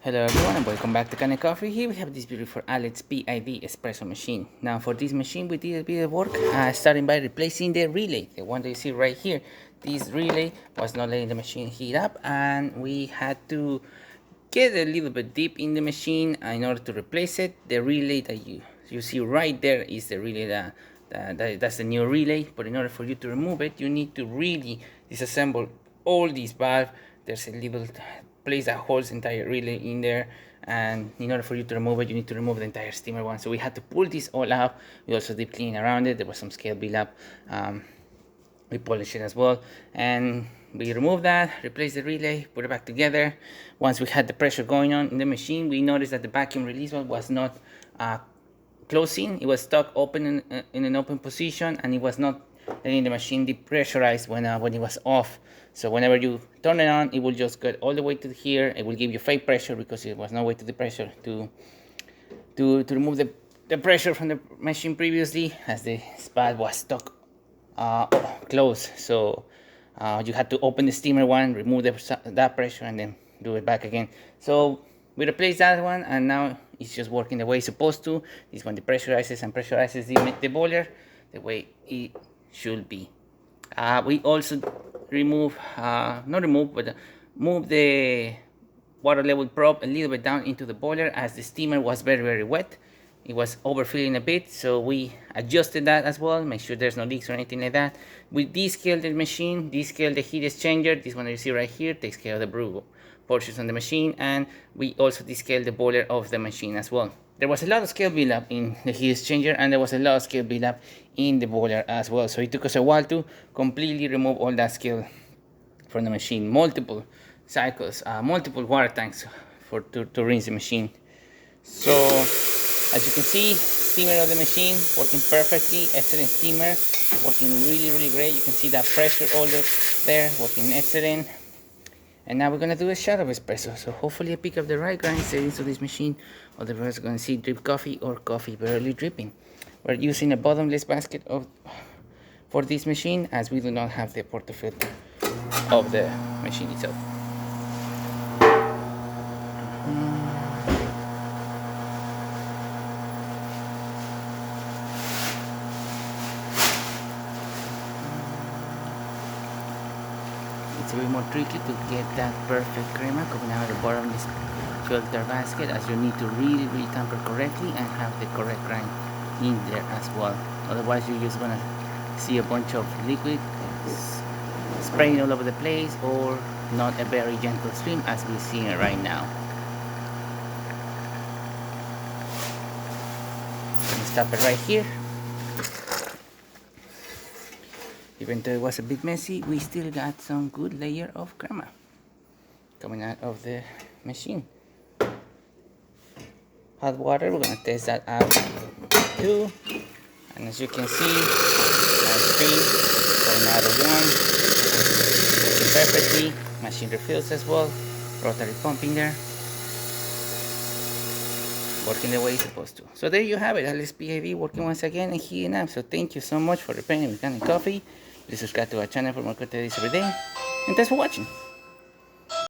Hello everyone and welcome back to Kanen Coffee. Here we have this beautiful Alex PID espresso machine. Now for this machine we did a bit of work starting by replacing the relay, the one that you see right here. This relay was not letting the machine heat up and we had to get a little bit deep in the machine in order to replace it. The relay that you see right there is the relay that's the new relay, but in order for you to remove it you need to really disassemble all these valves. There's a little place that holds the entire relay in there, and in order for you to remove it you need to remove the entire steamer one. So we had to pull this all out. We also deep clean around it. There was some scale buildup. We polished it as well and we removed that, replaced the relay, put it back together. Once we had the pressure going on in the machine, we noticed that the vacuum release valve was not closing. It was stuck open in an open position, and it was not letting the machine depressurize when it was off. So whenever you turn it on, it will just get all the way to here. It will give you fake pressure because it was no way to the pressure to remove the pressure from the machine previously, as the valve was stuck closed. So you had to open the steamer one, remove that pressure, and then do it back again. So we replaced that one and now it's just working the way it's supposed to. This one depressurizes and pressurizes the boiler the way it should be. We also move the water level probe a little bit down into the boiler, as the steamer was very wet. It was overfilling a bit, so we adjusted that as well, make sure there's no leaks or anything like that. We descaled the machine, descaled the heat exchanger. This one that you see right here takes care of the brew portions on the machine, and we also descaled the boiler of the machine as well. There was a lot of scale buildup in the heat exchanger, and there was a lot of scale buildup in the boiler as well. So it took us a while to completely remove all that scale from the machine. Multiple cycles, multiple water tanks to rinse the machine. So as you can see, steamer of the machine working perfectly. Excellent steamer, working really great. You can see that pressure all there, working excellent. And now we're gonna do a shot of espresso. So hopefully I pick up the right grind settings of this machine, otherwise you're gonna see drip coffee or coffee barely dripping. We're using a bottomless basket for this machine, as we do not have the portafilter of the machine itself. It's a bit more tricky to get that perfect crema coming out of the bottomless filter basket, as you need to really tamper correctly and have the correct grind in there as well. Otherwise you're just gonna see a bunch of liquid spraying all over the place, or not a very gentle stream as we're seeing it right now. Gonna stop it right here. Even though it was a bit messy, we still got some good layer of crema coming out of the machine. Hot water, we're gonna test that out too. And as you can see, nice stream coming out of one, working perfectly. Machine refills as well, rotary pumping there, working the way it's supposed to. So there you have it, Alex PID working once again and heating up. So thank you so much for repairing with Kanen Coffee. Please subscribe to our channel for more content every day, and thanks for watching.